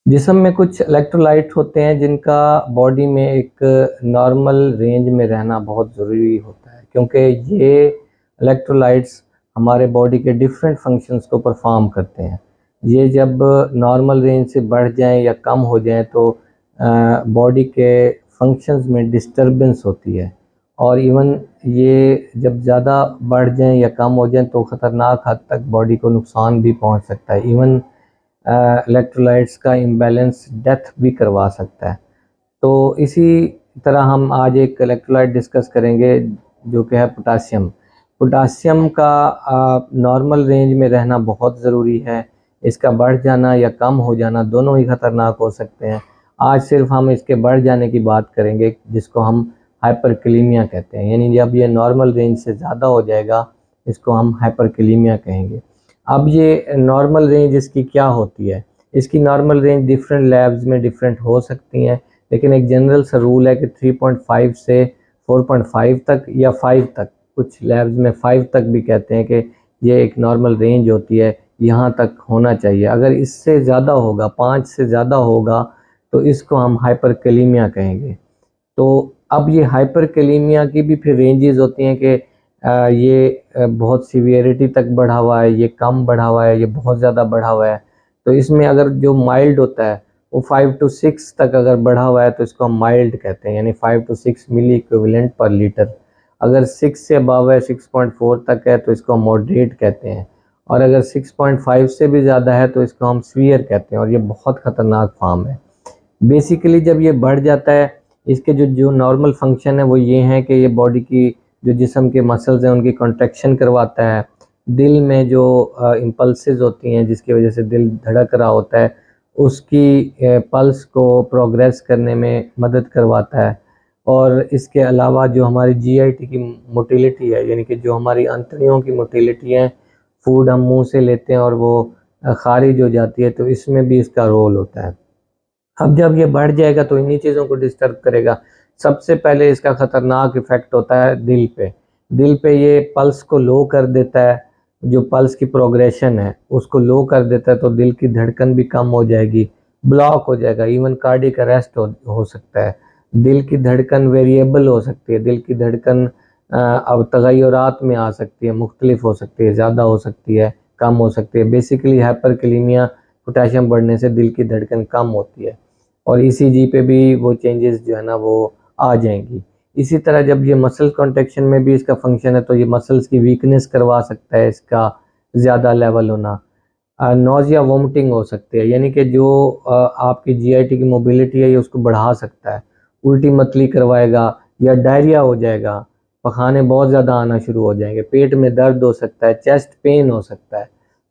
जिस्म में कुछ इलेक्ट्रोलाइट होते हैं जिनका बॉडी में एक नॉर्मल रेंज में रहना बहुत ज़रूरी होता है, क्योंकि ये इलेक्ट्रोलाइट्स हमारे बॉडी के डिफरेंट फंक्शंस को परफॉर्म करते हैं। ये जब नॉर्मल रेंज से बढ़ जाएं या कम हो जाएं तो बॉडी के फंक्शंस में डिस्टरबेंस होती है, और इवन ये जब ज़्यादा बढ़ जाएं या कम हो जाएं तो ख़तरनाक हद तक बॉडी को नुकसान भी पहुंच सकता है। इवन इलेक्ट्रोलाइट्स का इम्बैलेंस डेथ भी करवा सकता है। तो इसी तरह हम आज एक इलेक्ट्रोलाइट डिस्कस करेंगे जो कि है पोटासियम। पोटासियम का नॉर्मल रेंज में रहना बहुत ज़रूरी है। इसका बढ़ जाना या कम हो जाना दोनों ही ख़तरनाक हो सकते हैं। आज सिर्फ हम इसके बढ़ जाने की बात करेंगे, जिसको हम हाइपरकैलेमिया कहते हैं, यानी जब ये नॉर्मल रेंज से ज़्यादा हो जाएगा इसको हम हाइपरकैलेमिया कहेंगे। अब ये नॉर्मल रेंज इसकी क्या होती है? इसकी नॉर्मल रेंज डिफरेंट लैब्स में डिफरेंट हो सकती हैं, लेकिन एक जनरल सा रूल है कि 3.5 से 4.5 तक या 5 तक, कुछ लैब्स में 5 तक भी कहते हैं कि ये एक नॉर्मल रेंज होती है, यहाँ तक होना चाहिए। अगर इससे ज़्यादा होगा, 5 से ज़्यादा होगा, तो इसको हम हाइपरकैलेमिया कहेंगे। तो अब ये हाइपरकैलेमिया की भी फिर रेंजेस होती हैं कि ये बहुत सीवियरिटी तक बढ़ा हुआ है, ये कम बढ़ा हुआ है, ये बहुत ज़्यादा बढ़ा हुआ है। तो इसमें अगर जो माइल्ड होता है वो 5 to 6 तक अगर बढ़ा हुआ है तो इसको हम माइल्ड कहते हैं, यानी 5 to 6 milli equivalent per litre. अगर 6 से अबव है, 6.4 तक है, तो इसको हम मॉडरेट कहते हैं, और अगर 6.5 से भी ज़्यादा है तो इसको हम सीवियर कहते हैं, और ये बहुत ख़तरनाक फॉर्म है। बेसिकली जब ये बढ़ जाता है, इसके जो नॉर्मल फंक्शन है वो ये हैं कि ये बॉडी की जो जिस्म के मसल्स हैं उनकी कॉन्ट्रैक्शन करवाता है। दिल में जो इम्पल्सेस होती हैं जिसकी वजह से दिल धड़क रहा होता है, उसकी पल्स को प्रोग्रेस करने में मदद करवाता है। और इसके अलावा जो हमारी जीआईटी की मोटिलिटी है, यानी कि जो हमारी अंतड़ियों की मोटिलिटी है, फूड हम मुंह से लेते हैं और वो खारिज हो जाती है, तो इसमें भी इसका रोल होता है। अब जब ये बढ़ जाएगा तो इन्हीं चीज़ों को डिस्टर्ब करेगा। सबसे पहले इसका ख़तरनाक इफ़ेक्ट होता है दिल पे। दिल पे ये पल्स को लो कर देता है, जो पल्स की प्रोग्रेशन है उसको लो कर देता है, तो दिल की धड़कन भी कम हो जाएगी, ब्लॉक हो जाएगा, इवन कार्डियक अरेस्ट हो सकता है। दिल की धड़कन वेरिएबल हो सकती है, दिल की धड़कन अब तगय्युरात में आ सकती है, मुख्तलिफ हो सकती है, ज़्यादा हो सकती है, कम हो सकती है। बेसिकली हाइपरकैलेमिया पोटाशियम बढ़ने से दिल की धड़कन कम होती है, और ईसीजी पे भी वो चेंजेस जो है ना वो आ जाएंगी। इसी तरह जब ये मसल कॉन्ट्रैक्शन में भी इसका फंक्शन है तो ये मसल्स की वीकनेस करवा सकता है, इसका ज़्यादा लेवल होना। नोज़िया वोमिटिंग हो सकती है, यानी कि जो आपकी जीआईटी की मोबिलिटी है ये उसको बढ़ा सकता है, उल्टी मतली करवाएगा, या डायरिया हो जाएगा, पखाने बहुत ज़्यादा आना शुरू हो जाएंगे, पेट में दर्द हो सकता है, चेस्ट पेन हो सकता है।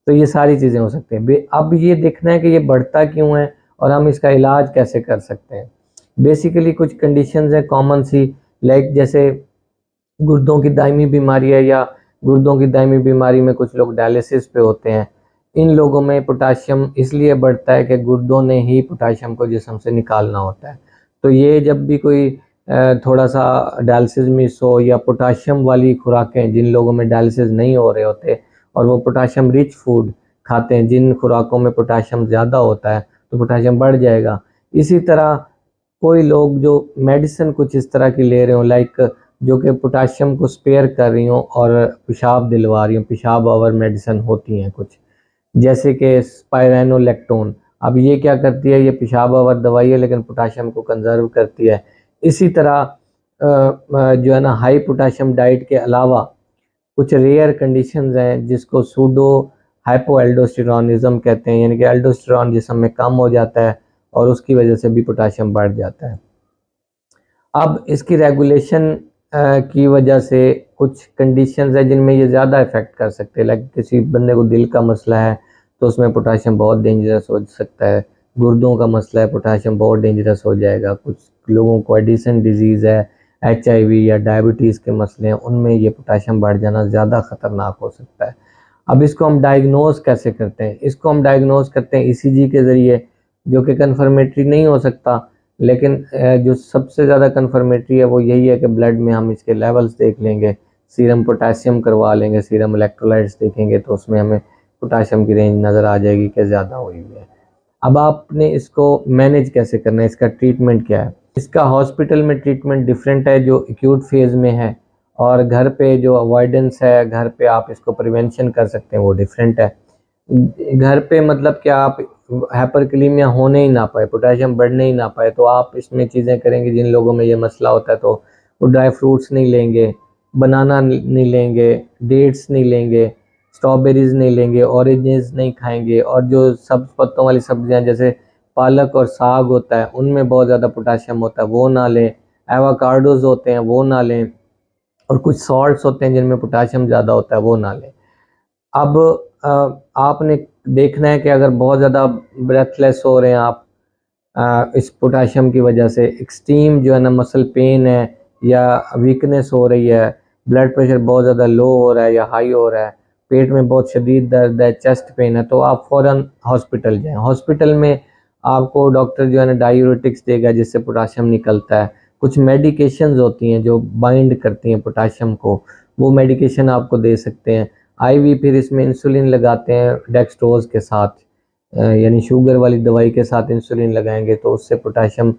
तो ये सारी चीज़ें हो सकती हैं। अब ये देखना है कि ये बढ़ता क्यों है और हम इसका इलाज कैसे कर सकते हैं। बेसिकली कुछ कंडीशंस हैं कॉमन सी, लाइक जैसे गुर्दों की दायमी बीमारी है, या गुर्दों की दायमी बीमारी में कुछ लोग डायलिसिस पे होते हैं। इन लोगों में पोटाशियम इसलिए बढ़ता है कि गुर्दों ने ही पोटाशियम को जिस्म से निकालना होता है। तो ये जब भी कोई थोड़ा सा डायलिसिस मिस हो, या पोटाशियम वाली खुराकें जिन लोगों में डायलिसिस नहीं हो रहे होते और वो पोटाशियम रिच फूड खाते हैं, जिन खुराकों में पोटाशियम ज़्यादा होता है, तो पोटाशियम बढ़ जाएगा। इसी तरह कोई लोग जो मेडिसिन कुछ इस तरह की ले रहे हो, लाइक जो कि पोटाशियम को स्पेयर कर रही हो और पेशाब दिलवा रही हो, पेशाब आवर मेडिसिन होती हैं कुछ, जैसे कि स्पाइरानोलेक्टोन। अब ये क्या करती है, ये पेशाब आवर दवाई है लेकिन पोटाशियम को कंजर्व करती है। इसी तरह जो है ना हाई पोटाशियम डाइट के अलावा कुछ रेयर कंडीशंस हैं जिसको सूडो हाइपोएल्डोस्टेरोनिज्म कहते हैं, यानी कि एल्डोस्टेरॉन जिस्म में कम हो जाता है और उसकी वजह से भी पोटाशियम बढ़ जाता है। अब इसकी रेगुलेशन की वजह से कुछ कंडीशंस है जिनमें ये ज़्यादा इफ़ेक्ट कर सकते हैं, लाइक किसी बंदे को दिल का मसला है तो उसमें पोटाशियम बहुत डेंजरस हो सकता है। गुर्दों का मसला है, पोटाशियम बहुत डेंजरस हो जाएगा। कुछ लोगों को एडिसन डिजीज़ है, एचआईवी या डायबिटीज़ के मसले हैं, उनमें ये पोटाशियम बढ़ जाना ज़्यादा ख़तरनाक हो सकता है। अब इसको हम डायग्नोज कैसे करते हैं? इसको हम डायग्नोज करते हैं ईसीजी के ज़रिए, जो कि कन्फर्मेटरी नहीं हो सकता, लेकिन जो सबसे ज़्यादा कन्फर्मेटरी है वो यही है कि ब्लड में हम इसके लेवल्स देख लेंगे, सीरम पोटासियम करवा लेंगे, सीरम इलेक्ट्रोलाइट्स देखेंगे, तो उसमें हमें पोटाशियम की रेंज नज़र आ जाएगी कि ज़्यादा हुई है। अब आपने इसको मैनेज कैसे करना है, इसका ट्रीटमेंट क्या है। इसका हॉस्पिटल में ट्रीटमेंट डिफरेंट है जो एक्यूट फेज़ में है, और घर पे जो अवॉइडेंस है, घर पे आप इसको प्रिवेंशन कर सकते हैं, वो डिफरेंट है। घर पे मतलब कि आप हाइपरकैलेमिया होने ही ना पाए, पोटेशियम बढ़ने ही ना पाए, तो आप इसमें चीज़ें करेंगे। जिन लोगों में ये मसला होता है तो वो ड्राई फ्रूट्स नहीं लेंगे, बनाना नहीं लेंगे, डेट्स नहीं लेंगे, स्ट्रॉबेरीज नहीं लेंगे, ऑरेंजेस नहीं खाएंगे, और जो सब्ज पत्तों वाली सब्जियां जैसे पालक और साग होता है उनमें बहुत ज़्यादा पोटेशियम होता है, वो ना लें। एवोकाडोज होते हैं वो ना लें, और कुछ सॉल्ट्स होते हैं जिनमें पोटेशियम ज़्यादा होता है, वो ना लें। अब आपने देखना है कि अगर बहुत ज़्यादा ब्रेथलेस हो रहे हैं आप इस पोटेशियम की वजह से, एक्सट्रीम जो है ना मसल पेन है या वीकनेस हो रही है, ब्लड प्रेशर बहुत ज़्यादा लो हो रहा है या हाई हो रहा है, पेट में बहुत शदीद दर्द है, चेस्ट पेन है, तो आप फ़ौरन हॉस्पिटल जाएं। हॉस्पिटल में आपको डॉक्टर जो है ना डायूरेटिक्स देगा जिससे पोटेशियम निकलता है। कुछ मेडिकेशंस होती हैं जो बाइंड करती हैं पोटेशियम को, वो मेडिकेशन आपको दे सकते हैं। आईवी फिर इसमें इंसुलिन लगाते हैं डेक्सट्रोज के साथ, यानी शुगर वाली दवाई के साथ इंसुलिन लगाएंगे तो उससे पोटेशियम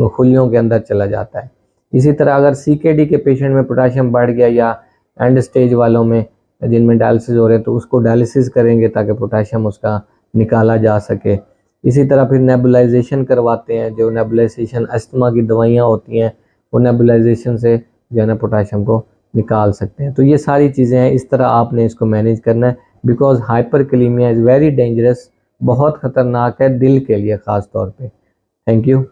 खुलियों के अंदर चला जाता है। इसी तरह अगर सीकेडी के पेशेंट में पोटेशियम बढ़ गया या एंड स्टेज वालों में जिनमें डायलिसिस हो रहे हैं तो उसको डायलिसिस करेंगे ताकि पोटेशियम उसका निकाला जा सके। इसी तरह फिर नेबुलाइजेशन करवाते हैं, जो नेबुलाइजेशन अस्थमा की दवाइयाँ होती हैं वो नेबुलाइजेशन से जो है ना पोटेशियम को निकाल सकते हैं। तो ये सारी चीज़ें हैं, इस तरह आपने इसको मैनेज करना है, because hyperkalaemia is very dangerous, बहुत ख़तरनाक है दिल के लिए ख़ास तौर पे। Thank you.